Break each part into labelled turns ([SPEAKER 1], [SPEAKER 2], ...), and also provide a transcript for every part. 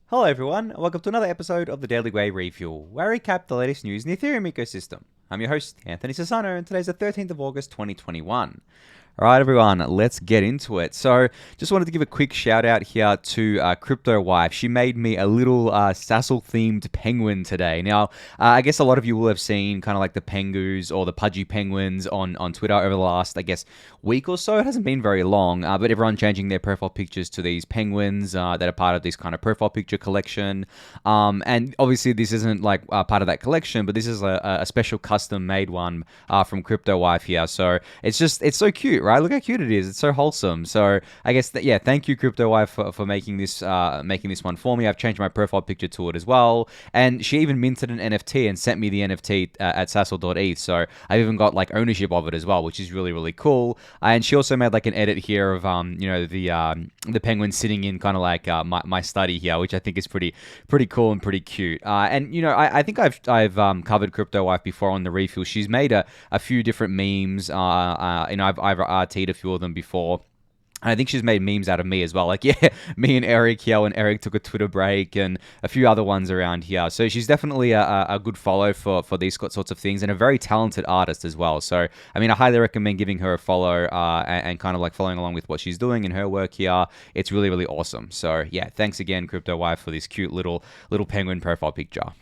[SPEAKER 1] Hello everyone, and welcome to another episode of the Daily Gwei Refuel, where I recap the latest news in the Ethereum ecosystem. I'm your host, Anthony Sassano, and today's the 13th of August, 2021. Alright everyone, let's get into it. So, just wanted to give a quick shout out here to CryptoWife. She made me a little Sassal themed penguin today. Now, I guess a lot of you will have seen kind of like the pengus or the pudgy penguins on Twitter over the last, I guess, week or so. It hasn't been very long, but everyone changing their profile pictures to these penguins that are part of this kind of profile picture collection. And obviously this isn't like part of that collection, but this is a special custom made one from CryptoWife here. So, it's so cute, right? Look how cute it is. It's so wholesome. So I guess yeah, thank you CryptoWife for making this one for me. I've changed my profile picture to it as well, and she even minted an NFT and sent me the NFT at sassal.eth. So I've even got like ownership of it as well, which is really cool. And she also made like an edit here of the penguin sitting in kind of like my study here, which I think is pretty cool and pretty cute. And I think I've covered CryptoWife before on the refuel. She's made a few different memes. I've RT'd a few of them before. And I think she's made memes out of me as well. Like, yeah, me and Eric here when Eric took a Twitter break and a few other ones around here. So she's definitely a good follow for these sorts of things and a very talented artist as well. So, I mean, I highly recommend giving her a follow and kind of like following along with what she's doing in her work here. It's really awesome. So, yeah, thanks again, CryptoWife, for this cute little penguin profile picture.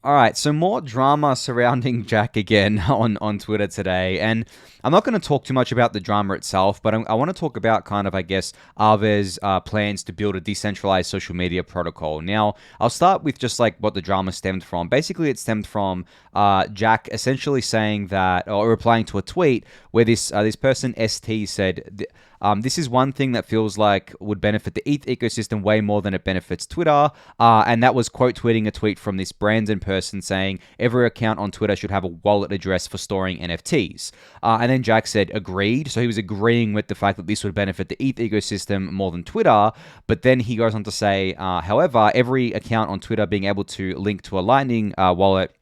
[SPEAKER 1] All right, so more drama surrounding Jack again on Twitter today. And I'm not going to talk too much about the drama itself, but I want to talk about kind of, I guess, Aave's plans to build a decentralized social media protocol. Now, I'll start with just like what the drama stemmed from. Basically, it stemmed from Jack essentially saying that, or replying to a tweet where this person, ST, said... this is one thing that feels like would benefit the ETH ecosystem way more than it benefits Twitter. And that was quote tweeting a tweet from this Brandon person saying every account on Twitter should have a wallet address for storing NFTs. And then Jack said agreed. So he was agreeing with the fact that this would benefit the ETH ecosystem more than Twitter. But then he goes on to say, however, every account on Twitter being able to link to a Lightning wallet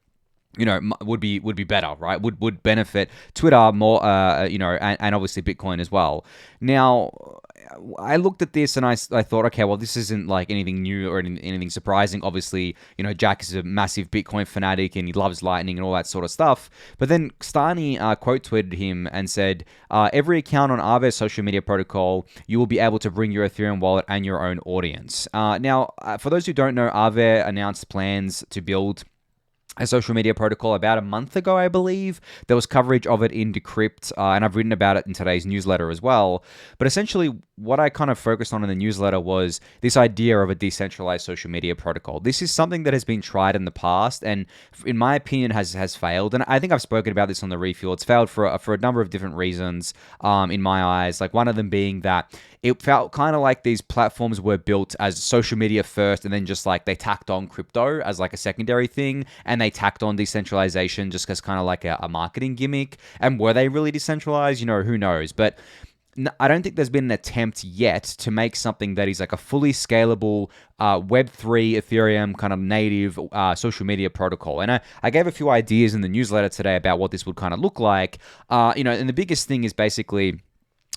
[SPEAKER 1] would be better, right? Would benefit Twitter more, and obviously Bitcoin as well. Now, I looked at this and I thought, okay, well, this isn't like anything new or anything surprising. Obviously, Jack is a massive Bitcoin fanatic and he loves Lightning and all that sort of stuff. But then Stani quote tweeted him and said, every account on Aave's social media protocol, you will be able to bring your Ethereum wallet and your own audience. Now, for those who don't know, Aave announced plans to build a social media protocol about a month ago, I believe. There was coverage of it in Decrypt, and I've written about it in today's newsletter as well. But essentially, what I kind of focused on in the newsletter was this idea of a decentralized social media protocol. This is something that has been tried in the past, and in my opinion, has failed. And I think I've spoken about this on the refuel. It's failed for a number of different reasons, in my eyes. Like one of them being that it felt kind of like these platforms were built as social media first, and then just like they tacked on crypto as like a secondary thing, and they tacked on decentralization just as kind of like a marketing gimmick. And were they really decentralized? Who knows? But I don't think there's been an attempt yet to make something that is like a fully scalable Web3 Ethereum kind of native social media protocol. And I gave a few ideas in the newsletter today about what this would kind of look like. And the biggest thing is basically,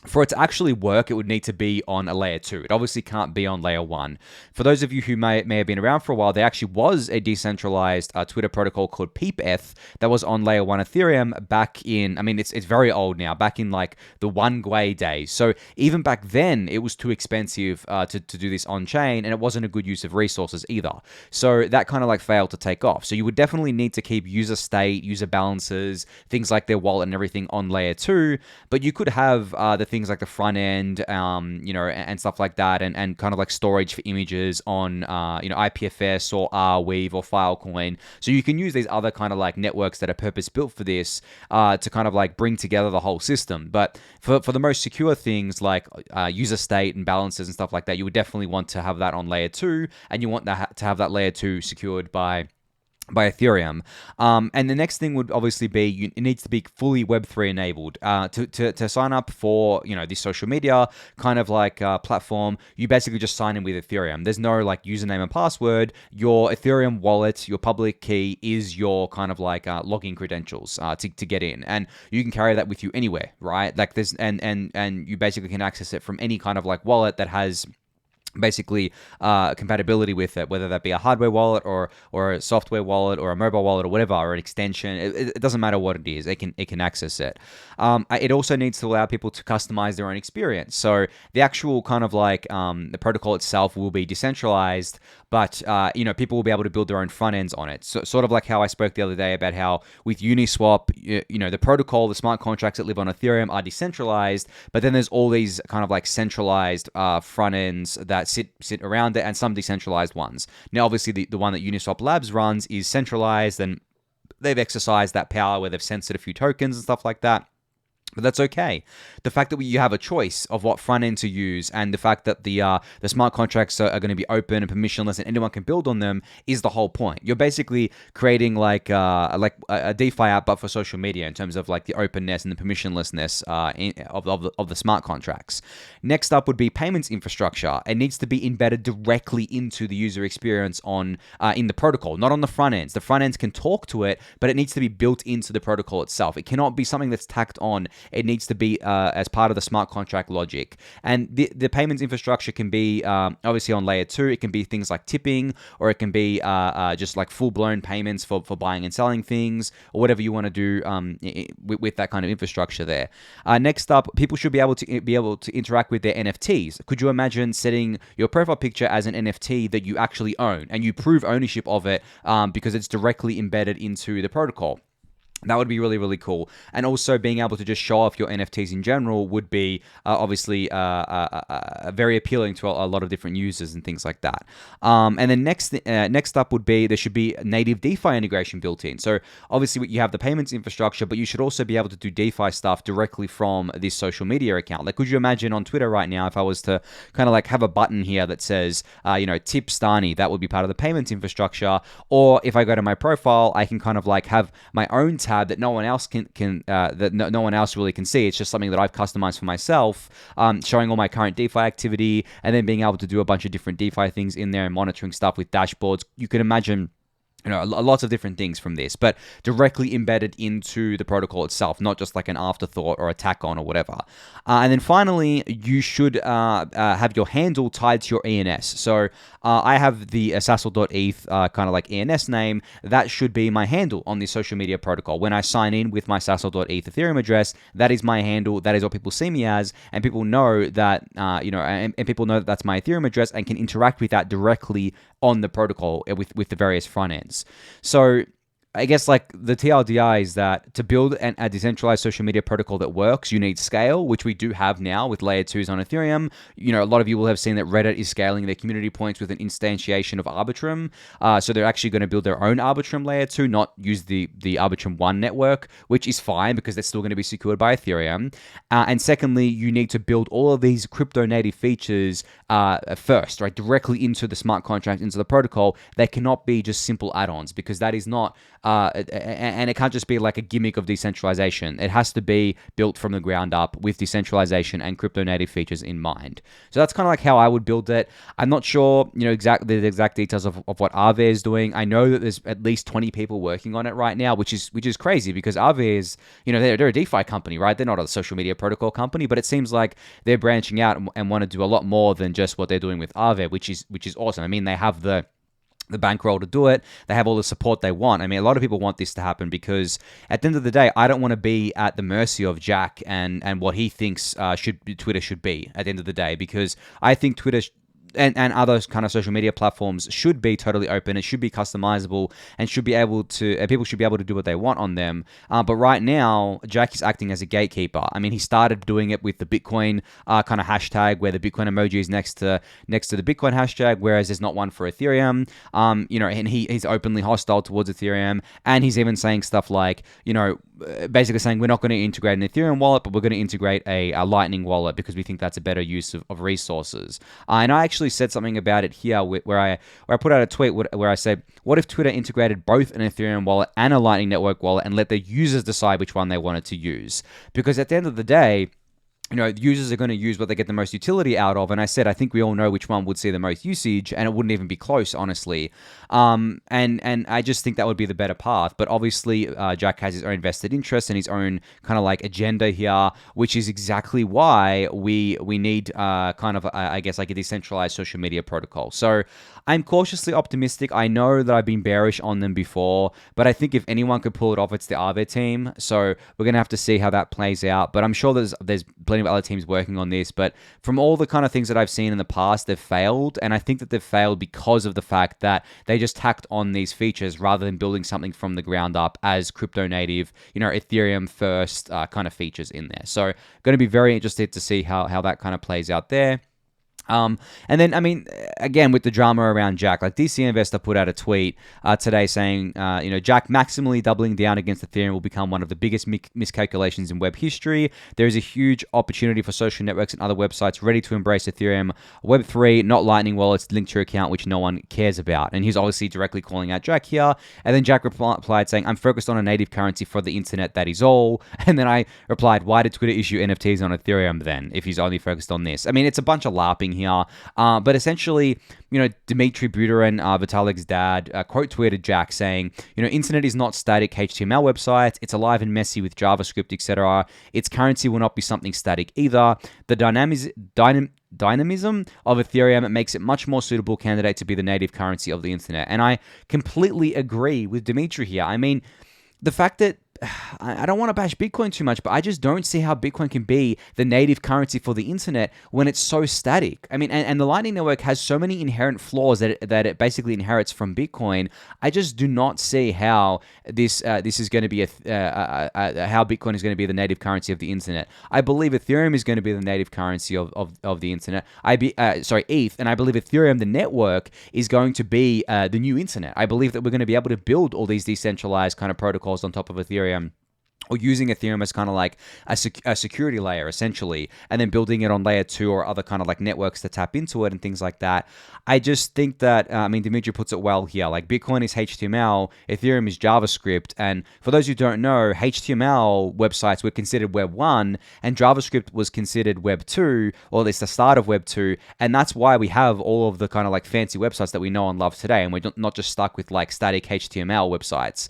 [SPEAKER 1] for it to actually work, it would need to be on a layer 2. It obviously can't be on layer 1. For those of you who may have been around for a while, there actually was a decentralized Twitter protocol called PeepEth that was on layer 1 Ethereum back in, it's very old now, back in like the One Gwei days. So even back then, it was too expensive to do this on-chain, and it wasn't a good use of resources either. So that kind of like failed to take off. So you would definitely need to keep user state, user balances, things like their wallet and everything on layer 2, but you could have the things like the front end, and stuff like that, and kind of like storage for images on, IPFS or Aave or Filecoin. So you can use these other kind of like networks that are purpose built for this to kind of like bring together the whole system. But for the most secure things like user state and balances and stuff like that, you would definitely want to have that on layer 2, and you want to have that layer 2 secured by Ethereum. And the next thing would obviously be, it needs to be fully Web3 enabled. To sign up for, this social media kind of like platform, you basically just sign in with Ethereum. There's no like username and password. Your Ethereum wallet, your public key is your kind of like login credentials to get in. And you can carry that with you anywhere, right? Like and you basically can access it from any kind of like wallet that has basically compatibility with it, whether that be a hardware wallet or a software wallet or a mobile wallet or whatever, or an extension. It doesn't matter what it is, it can access it. It also needs to allow people to customize their own experience. So the actual kind of like the protocol itself will be decentralized, but people will be able to build their own front ends on it. So sort of like how I spoke the other day about how with Uniswap, the protocol, the smart contracts that live on Ethereum are decentralized, but then there's all these kind of like centralized front ends that sit around it, and some decentralized ones. Now, obviously, the one that Uniswap Labs runs is centralized, and they've exercised that power where they've censored a few tokens and stuff like that. But that's okay. The fact that you have a choice of what front end to use, and the fact that the smart contracts are going to be open and permissionless and anyone can build on them is the whole point. You're basically creating like a DeFi app, but for social media in terms of like the openness and the permissionlessness of the smart contracts. Next up would be payments infrastructure. It needs to be embedded directly into the user experience in the protocol, not on the front ends. The front ends can talk to it, but it needs to be built into the protocol itself. It cannot be something that's tacked on. It needs to be as part of the smart contract logic. And the payments infrastructure can be obviously on layer 2. It can be things like tipping, or it can be just like full-blown payments for buying and selling things, or whatever you want to do with that kind of infrastructure there. Next up, people should be able to interact with their NFTs. Could you imagine setting your profile picture as an NFT that you actually own, and you prove ownership of it because it's directly embedded into the protocol? That would be really, really cool. And also being able to just show off your NFTs in general would be obviously very appealing to a lot of different users and things like that. And then next up would be there should be native DeFi integration built in. So obviously you have the payments infrastructure, but you should also be able to do DeFi stuff directly from this social media account. Like, could you imagine on Twitter right now if I was to kind of like have a button here that says, tip Stani, that would be part of the payments infrastructure. Or if I go to my profile, I can kind of like have my own tab that no one else no one else really can see. It's just something that I've customized for myself, showing all my current DeFi activity, and then being able to do a bunch of different DeFi things in there and monitoring stuff with dashboards. You can imagine lots of different things from this, but directly embedded into the protocol itself, not just like an afterthought or a tack on or whatever. And then finally, you should have your handle tied to your ENS. So I have the Sassal.eth kind of like ENS name. That should be my handle on the social media protocol. When I sign in with my Sassal.eth Ethereum address, that is my handle. That is what people see me as, and people know that, and people know that that's my Ethereum address and can interact with that directly on the protocol with the various front ends. So I guess like the TLDR is that to build a decentralized social media protocol that works, you need scale, which we do have now with layer 2s on Ethereum. A lot of you will have seen that Reddit is scaling their community points with an instantiation of Arbitrum. So they're actually going to build their own Arbitrum layer 2, not use the Arbitrum 1 network, which is fine because they're still going to be secured by Ethereum. And secondly, you need to build all of these crypto native features first, right, directly into the smart contract, into the protocol. They cannot be just simple add-ons, because that is not and it can't just be like a gimmick of decentralization. It has to be built from the ground up with decentralization and crypto native features in mind. So that's kind of like how I would build it. I'm not sure, exactly the exact details of what Aave is doing. I know that there's at least 20 people working on it right now, which is crazy, because Aave is, they're a DeFi company, right? They're not a social media protocol company, but it seems like they're branching out and want to do a lot more than just what they're doing with Aave, which is awesome. I mean, they have the bankroll to do it. They have all the support they want. I mean, a lot of people want this to happen, because at the end of the day, I don't want to be at the mercy of Jack and what he thinks Twitter should be at the end of the day, because I think Twitter and other kind of social media platforms should be totally open. It should be customizable, and should be able to, people should be able to do what they want on them. But right now, Jack is acting as a gatekeeper. I mean, he started doing it with the Bitcoin kind of hashtag, where the Bitcoin emoji is next to the Bitcoin hashtag, whereas there's not one for Ethereum. And he's openly hostile towards Ethereum, and he's even saying stuff like, basically saying we're not going to integrate an Ethereum wallet, but we're going to integrate a Lightning wallet because we think that's a better use of resources. And I actually said something about it here where I put out a tweet where I said, what if Twitter integrated both an Ethereum wallet and a Lightning Network wallet and let their users decide which one they wanted to use? Because at the end of the day, users are going to use what they get the most utility out of. And I said, I think we all know which one would see the most usage, and it wouldn't even be close, honestly. And I just think that would be the better path. But obviously, Jack has his own vested interest and his own kind of like agenda here, which is exactly why we need kind of, I guess, like a decentralized social media protocol. So I'm cautiously optimistic. I know that I've been bearish on them before, but I think if anyone could pull it off, it's the Aave team. So we're going to have to see how that plays out. But I'm sure there's plenty of other teams working on this. But from all the kind of things that I've seen in the past, they've failed. And I think that they've failed because of the fact that they just tacked on these features rather than building something from the ground up as crypto native, Ethereum first kind of features in there. So going to be very interested to see how that kind of plays out there. And then, I mean, again, with the drama around Jack, like DCInvestor put out a tweet today saying, Jack maximally doubling down against Ethereum will become one of the biggest miscalculations in web history. There is a huge opportunity for social networks and other websites ready to embrace Ethereum Web3, not Lightning wallets linked to your account, which no one cares about. And he's obviously directly calling out Jack here. And then Jack replied saying, I'm focused on a native currency for the internet, that is all. And then I replied, why did Twitter issue NFTs on Ethereum then, if he's only focused on this? I mean, it's a bunch of LARPing here. But essentially, Dmitry Buterin, Vitalik's dad, quote tweeted Jack saying, internet is not static HTML websites. It's alive and messy with JavaScript, etc. Its currency will not be something static either. The dynamism of Ethereum makes it much more suitable candidate to be the native currency of the internet. And I completely agree with Dmitry here. I mean, the fact that I don't want to bash Bitcoin too much, but I just don't see how Bitcoin can be the native currency for the internet when it's so static. I mean, and the Lightning Network has so many inherent flaws that it basically inherits from Bitcoin. I just do not see how this is going to be how Bitcoin is going to be the native currency of the internet. I believe Ethereum is going to be the native currency of the internet. ETH, and I believe Ethereum, the network, is going to be the new internet. I believe that we're going to be able to build all these decentralized kind of protocols on top of Ethereum, or using Ethereum as kind of like a security layer, essentially, and then building it on layer 2 or other kind of like networks to tap into it and things like that. I just think that, Dmitry puts it well here. Like, Bitcoin is HTML, Ethereum is JavaScript, and for those who don't know, HTML websites were considered Web 1, and JavaScript was considered Web 2, or at least the start of Web 2, and that's why we have all of the kind of like fancy websites that we know and love today, and we're not just stuck with like static HTML websites.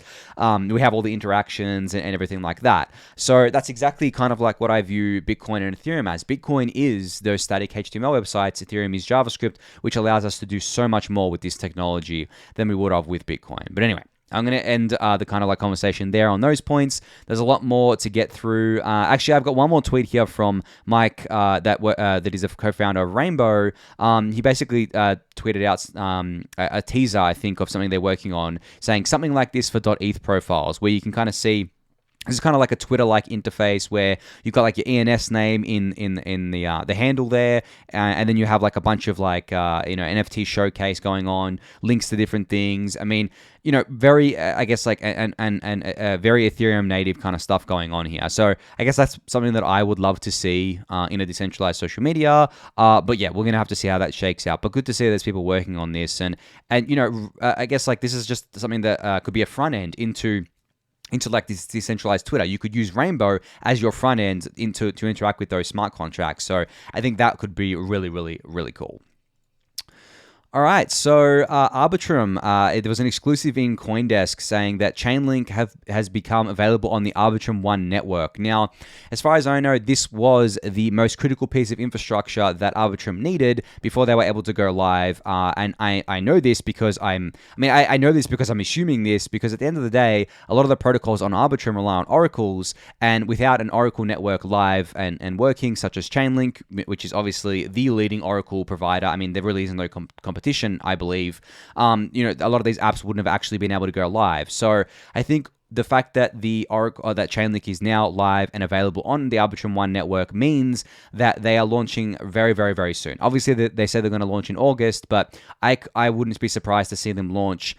[SPEAKER 1] We have all the interactions and everything like that. So that's exactly kind of like what I view Bitcoin and Ethereum as. Bitcoin is those static HTML websites. Ethereum is JavaScript, which allows us to do so much more with this technology than we would have with Bitcoin. But anyway, I'm going to end the kind of like conversation there on those points. There's a lot more to get through. Actually, I've got one more tweet here from Mike that is a co-founder of Rainbow. He basically tweeted out a teaser, I think, of something they're working on, saying something like this for .eth profiles, where you can kind of see. This is kind of like a Twitter-like interface where you've got like your ENS name in the handle there, and then you have like a bunch of like NFT showcase going on, links to different things. I mean, very I guess like and very Ethereum native kind of stuff going on here. So I guess that's something that I would love to see in a decentralized social media. But yeah, we're gonna have to see how that shakes out. But good to see there's people working on this, and I guess like this is just something that could be a front end into like this decentralized Twitter. You could use Rainbow as your front end to interact with those smart contracts. So I think that could be really, really, really cool. All right, so Arbitrum, there was an exclusive in Coindesk saying that Chainlink has become available on the Arbitrum 1 network. Now, as far as I know, this was the most critical piece of infrastructure that Arbitrum needed before they were able to go live. And I know this because I know this because I'm assuming this, because at the end of the day, a lot of the protocols on Arbitrum rely on oracles, and without an oracle network live and working, such as Chainlink, which is obviously the leading oracle provider, I mean, there really isn't no competition, I believe, a lot of these apps wouldn't have actually been able to go live. So I think the fact that the Oracle, that Chainlink is now live and available on the Arbitrum 1 network means that they are launching very, very, very soon. Obviously, they say they're going to launch in August, but I wouldn't be surprised to see them launch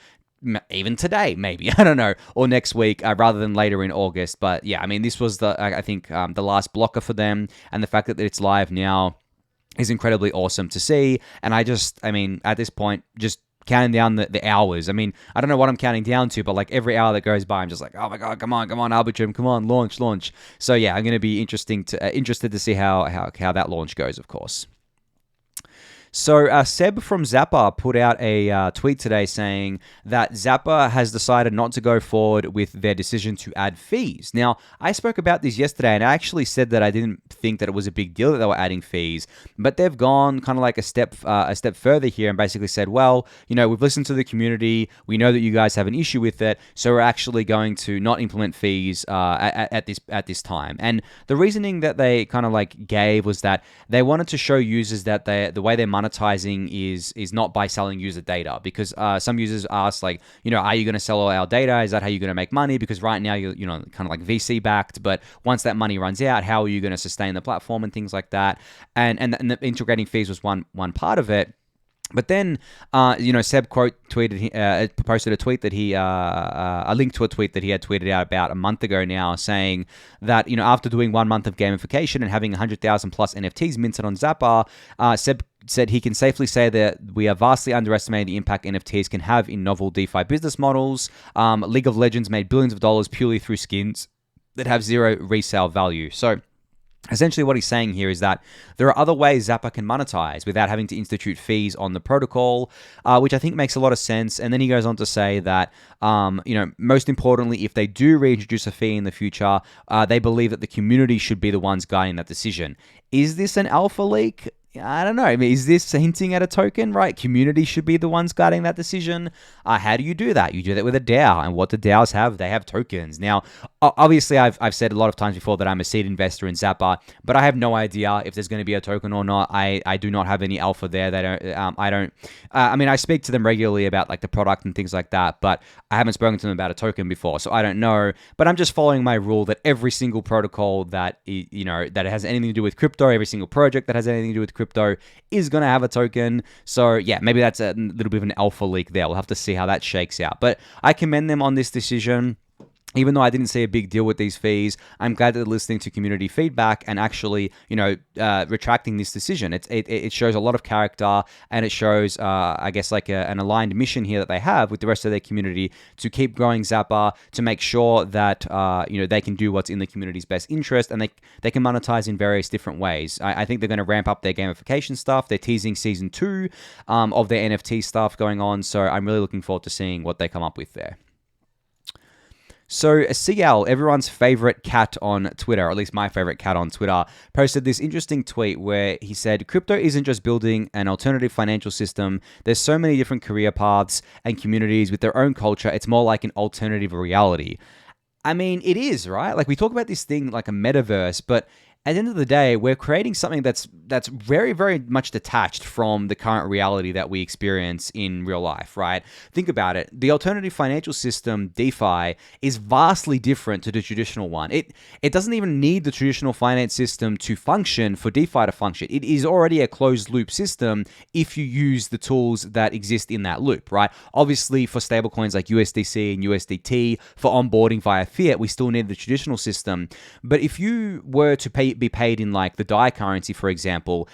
[SPEAKER 1] even today, maybe, I don't know, or next week, rather than later in August. But yeah, I mean, this was I think the last blocker for them, and the fact that it's live now is incredibly awesome to see. And at this point, just counting down the hours. I mean, I don't know what I'm counting down to, but like every hour that goes by, I'm just like, oh my god, come on, Arbitrum, come on, launch. So yeah, I'm going to be interested to see how that launch goes, of course. So Seb from Zapper put out a tweet today saying that Zapper has decided not to go forward with their decision to add fees. Now, I spoke about this yesterday, and I actually said that I didn't think that it was a big deal that they were adding fees, but they've gone kind of like a step further here and basically said, well, we've listened to the community, we know that you guys have an issue with it, so we're actually going to not implement fees at this time. And the reasoning that they kind of like gave was that they wanted to show users that the way they're monetizing is not by selling user data, because some users ask like, are you going to sell all our data? Is that how you're going to make money? Because right now you're kind of like VC backed, but once that money runs out, how are you going to sustain the platform and things like that? And the integrating fees was one part of it. But then, Seb posted a tweet that a link to a tweet that he had tweeted out about a month ago now, saying that, after doing 1 month of gamification and having 100,000 plus NFTs minted on Zapper, Seb said he can safely say that we are vastly underestimating the impact NFTs can have in novel DeFi business models. League of Legends made billions of dollars purely through skins that have zero resale value. So essentially what he's saying here is that there are other ways Zapper can monetize without having to institute fees on the protocol, which I think makes a lot of sense. And then he goes on to say that, most importantly, if they do reintroduce a fee in the future, they believe that the community should be the ones guiding that decision. Is this an alpha leak? I don't know. I mean, is this hinting at a token, right? Community should be the ones guiding that decision. How do you do that? You do that with a DAO. And what do DAOs have? They have tokens. Now, obviously, I've said a lot of times before that I'm a seed investor in Zapper, but I have no idea if there's going to be a token or not. I do not have any alpha there. I speak to them regularly about like the product and things like that, but I haven't spoken to them about a token before, so I don't know. But I'm just following my rule that every single protocol that has anything to do with crypto, every single project that has anything to do with crypto is going to have a token. So yeah, maybe that's a little bit of an alpha leak there. We'll have to see how that shakes out. But I commend them on this decision. Even though I didn't see a big deal with these fees, I'm glad that they're listening to community feedback and actually, retracting this decision. It shows a lot of character, and it shows, I guess, like an aligned mission here that they have with the rest of their community to keep growing Zapper, to make sure that, they can do what's in the community's best interest, and they can monetize in various different ways. I think they're going to ramp up their gamification stuff. They're teasing season 2 of their NFT stuff going on, so I'm really looking forward to seeing what they come up with there. So CL, everyone's favorite cat on Twitter, or at least my favorite cat on Twitter, posted this interesting tweet where he said, crypto isn't just building an alternative financial system. There's so many different career paths and communities with their own culture. It's more like an alternative reality. I mean, it is, right? Like we talk about this thing like a metaverse, but at the end of the day, we're creating something that's very, very much detached from the current reality that we experience in real life, right? Think about it. The alternative financial system, DeFi, is vastly different to the traditional one. It doesn't even need the traditional finance system to function for DeFi to function. It is already a closed loop system if you use the tools that exist in that loop, right? Obviously, for stablecoins like USDC and USDT, for onboarding via fiat, we still need the traditional system. But if you were to be paid in like the DAI currency, for example,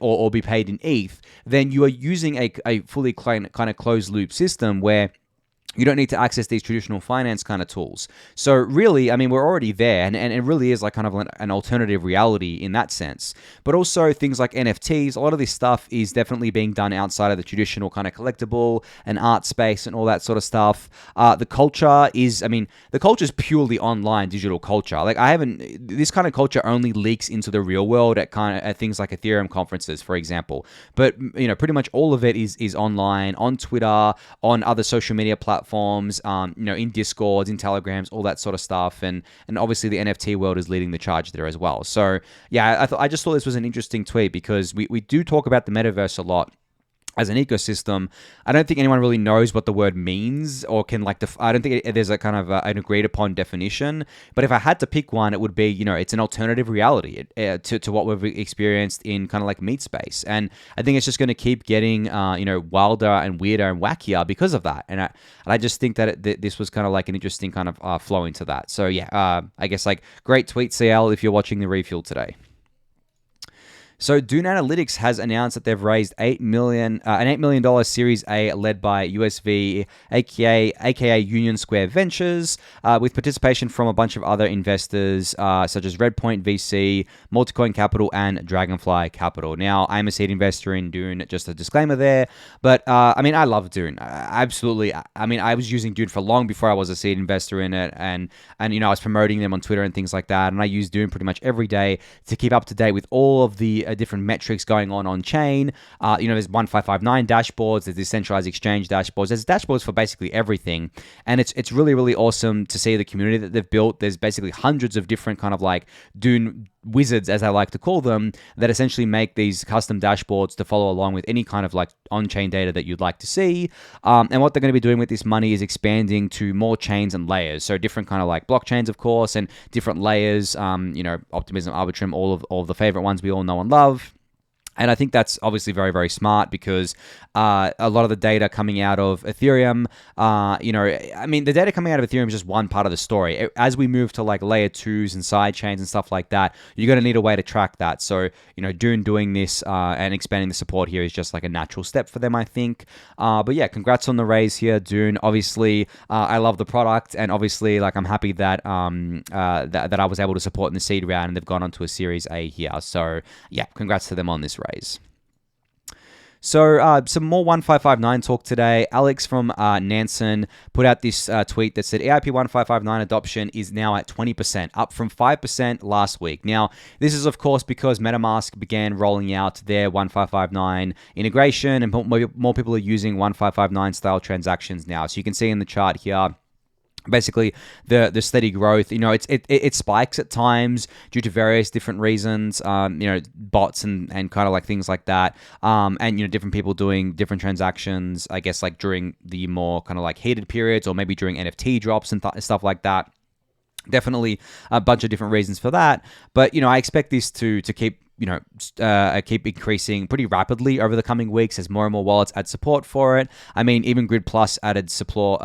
[SPEAKER 1] or be paid in ETH, then you are using a fully kind of closed loop system where you don't need to access these traditional finance kind of tools. So really, I mean, we're already there, and it really is like kind of an alternative reality in that sense. But also things like NFTs, a lot of this stuff is definitely being done outside of the traditional kind of collectible and art space and all that sort of stuff. The culture is purely online digital culture. Like this kind of culture only leaks into the real world at things like Ethereum conferences, for example. But pretty much all of it is online, on Twitter, on other social media platforms, in Discords, in Telegrams, all that sort of stuff, and obviously the NFT world is leading the charge there as well. So yeah, I just thought this was an interesting tweet because we do talk about the metaverse a lot as an ecosystem. I don't think anyone really knows what the word means or can I don't think there's a kind of an agreed upon definition. But if I had to pick one, it would be, it's an alternative reality to what we've experienced in kind of like meat space. And I think it's just going to keep getting, wilder and weirder and wackier because of that. And I just think that this was kind of like an interesting kind of flow into that. So yeah, I guess like great tweet, CL, if you're watching the refuel today. So Dune Analytics has announced that they've raised an $8 million Series A led by USV, aka Union Square Ventures, with participation from a bunch of other investors such as Redpoint VC, Multicoin Capital, and Dragonfly Capital. Now, I'm a seed investor in Dune, just a disclaimer there, but I mean, I love Dune. Absolutely. I mean, I was using Dune for long before I was a seed investor in it, and you know, I was promoting them on Twitter and things like that, and I use Dune pretty much every day to keep up to date with all of the different metrics going on chain. You know, there's 1559 dashboards, there's decentralized exchange dashboards, there's dashboards for basically everything, and it's really, really awesome to see the community that they've built. There's basically hundreds of different kind of like Dune wizards, as I like to call them, that essentially make these custom dashboards to follow along with any kind of like on-chain data that you'd like to see. And what they're going to be doing with this money is expanding to more chains and layers. So different kind of like blockchains, of course, and different layers, you know, Optimism, Arbitrum, all of the favorite ones we all know and love. And I think that's obviously very, very smart because a lot of the data coming out of Ethereum, you know, I mean, the data coming out of Ethereum is just one part of the story. As we move to like layer 2s and side chains and stuff like that, you're going to need a way to track that. So, you know, Dune doing this and expanding the support here is just like a natural step for them, I think. But yeah, congrats on the raise here, Dune. Obviously, I love the product, and obviously, like, I'm happy that that I was able to support in the seed round, and they've gone on to a Series A here. So yeah, congrats to them on this raise. So some more 1559 talk today. Alex from Nansen put out this tweet that said EIP 1559 adoption is now at 20%, up from 5% last week. Now, this is of course because MetaMask began rolling out their 1559 integration, and more people are using 1559 style transactions now. So you can see in the chart here, basically the steady growth. You know, it spikes at times due to various different reasons, you know, bots and kind of like things like that, and you know, different people doing different transactions, I guess, like during the more kind of like heated periods, or maybe during NFT drops and stuff like that. Definitely a bunch of different reasons for that, but you know, I expect this to keep, you know, keep increasing pretty rapidly over the coming weeks as more and more wallets add support for it. I mean, even Grid Plus added support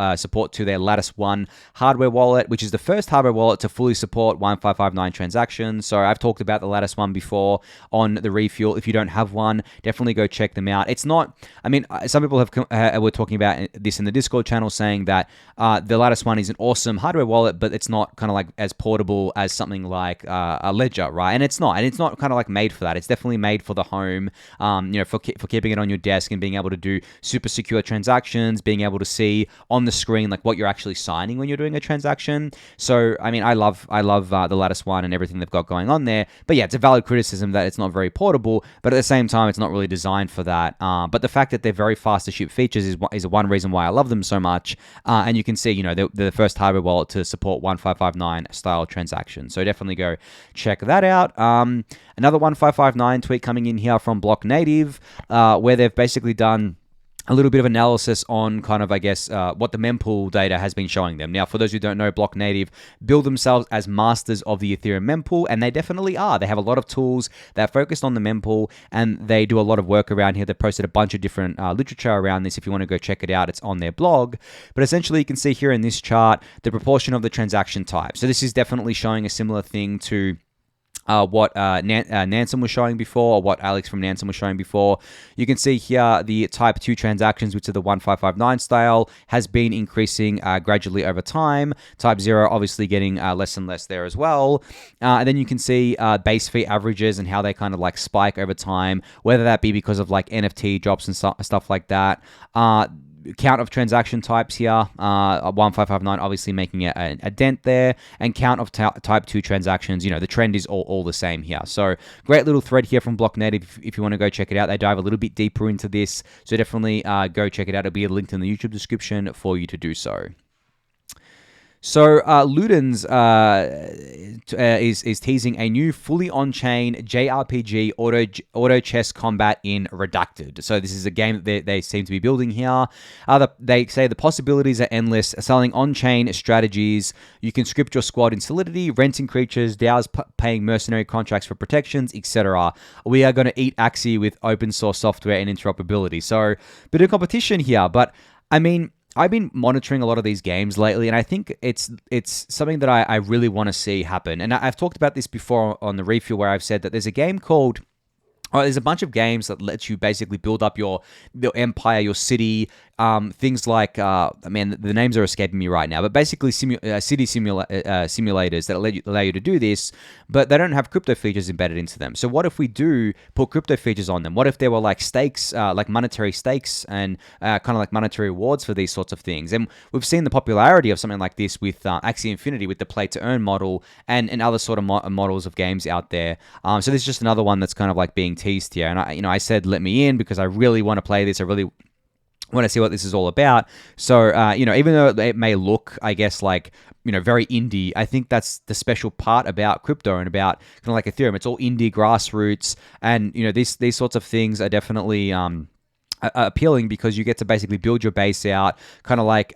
[SPEAKER 1] to their Lattice 1 hardware wallet, which is the first hardware wallet to fully support 1559 transactions. So I've talked about the Lattice 1 before on the Refuel. If you don't have one, definitely go check them out. It's not, I mean, some people were talking about this in the Discord channel, saying that the Lattice 1 is an awesome hardware wallet, but it's not kind of like as portable as something like a Ledger, right? And it's not kind of like made for that. It's definitely made for the home, you know, for keeping it on your desk and being able to do super secure transactions, being able to see on the screen like what you're actually signing when you're doing a transaction. So I mean, I love the Lattice 1 and everything they've got going on there. But yeah, it's a valid criticism that it's not very portable, but at the same time, it's not really designed for that. But the fact that they're very fast to ship features is one reason why I love them so much. And you can see, you know, they're the first hardware wallet to support 1559 style transactions. So definitely go check that out. Another 1559 tweet coming in here from Blocknative, where they've basically done a little bit of analysis on kind of, I guess, what the mempool data has been showing them. Now, for those who don't know, Blocknative build themselves as masters of the Ethereum mempool, and they definitely are. They have a lot of tools that are focused on the mempool, and they do a lot of work around here. They posted a bunch of different literature around this. If you want to go check it out, it's on their blog. But essentially, you can see here in this chart the proportion of the transaction type. So this is definitely showing a similar thing to what Nansen was showing before, or what Alex from Nansen was showing before. You can see here the type 2 transactions, which are the 1559 style, has been increasing gradually over time. Type 0 obviously getting less and less there as well. And then you can see base fee averages and how they kind of like spike over time, whether that be because of like NFT drops and stuff like that. Count of transaction types here, 1559 obviously making a dent there, and count of type 2 transactions, you know, the trend is all the same here. So great little thread here from Blocknative if you want to go check it out. They dive a little bit deeper into this, so definitely go check it out. It'll be linked in the YouTube description for you to do so. So Ludens is teasing a new fully on-chain JRPG auto chess combat in Redacted. So this is a game that they seem to be building here. They say the possibilities are endless. Selling on-chain strategies, you can script your squad in Solidity, renting creatures, DAOs paying mercenary contracts for protections, etc. We are going to eat Axie with open source software and interoperability. So bit of competition here, but I mean, I've been monitoring a lot of these games lately, and I think it's something that I really want to see happen. And I've talked about this before on the Refuel, where I've said that there's a game called There's a bunch of games that let you basically build up your empire, your city, things like, man, the names are escaping me right now, but basically city simulators that allow you to do this, but they don't have crypto features embedded into them. So what if we do put crypto features on them? What if there were like stakes, like monetary stakes and kind of like monetary rewards for these sorts of things? And we've seen the popularity of something like this with Axie Infinity, with the play to earn model and other sort of models of games out there. So this is just another one that's kind of like being teased here. And I said, let me in because I really want to play this. I really want to see what this is all about. So, even though it may look, I guess, like, very indie, I think that's the special part about crypto and about kind of like Ethereum. It's all indie, grassroots, and, these sorts of things are definitely appealing because you get to basically build your base out, kind of like,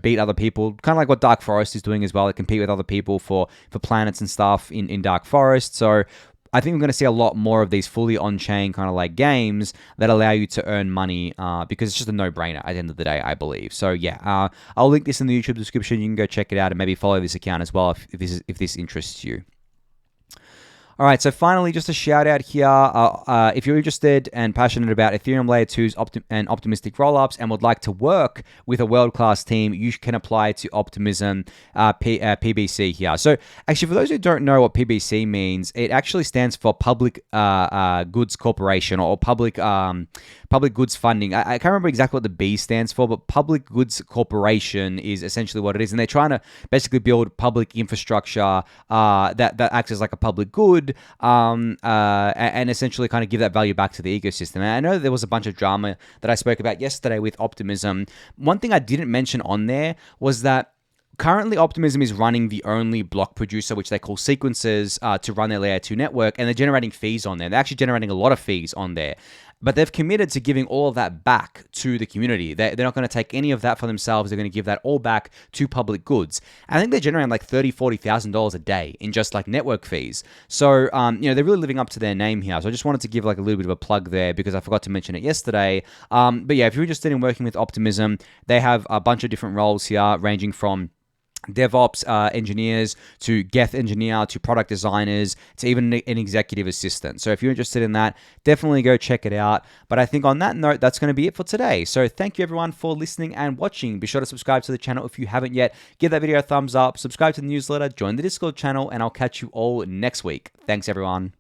[SPEAKER 1] beat other people, kind of like what Dark Forest is doing as well. They compete with other people for planets and stuff in Dark Forest. So I think we're going to see a lot more of these fully on-chain kind of like games that allow you to earn money because it's just a no-brainer at the end of the day, I believe. So yeah, I'll link this in the YouTube description. You can go check it out and maybe follow this account as well if this interests you. All right, so finally, just a shout out here. If you're interested and passionate about Ethereum Layer 2's and optimistic rollups and would like to work with a world-class team, you can apply to Optimism PBC here. So actually, for those who don't know what PBC means, it actually stands for Public Goods Corporation or Public Goods Funding. I can't remember exactly what the B stands for, but Public Goods Corporation is essentially what it is. And they're trying to basically build public infrastructure that acts as like a public good and essentially kind of give that value back to the ecosystem. And I know there was a bunch of drama that I spoke about yesterday with Optimism. One thing I didn't mention on there was that currently, Optimism is running the only block producer, which they call sequences, to run their Layer 2 network, and they're generating fees on there. They're actually generating a lot of fees on there. But they've committed to giving all of that back to the community. They're not going to take any of that for themselves. They're going to give that all back to public goods. I think they're generating like $30,000, $40,000 a day in just like network fees. So, they're really living up to their name here. So I just wanted to give like a little bit of a plug there because I forgot to mention it yesterday. But yeah, if you're interested in working with Optimism, they have a bunch of different roles here ranging from DevOps engineers to Geth engineer to product designers to even an executive assistant. So if you're interested in that, definitely go check it out. But I think on that note, that's going to be it for today. So thank you everyone for listening and watching. Be sure to subscribe to the channel if you haven't yet. Give that video a thumbs up, subscribe to the newsletter, join the Discord channel, and I'll catch you all next week. Thanks everyone.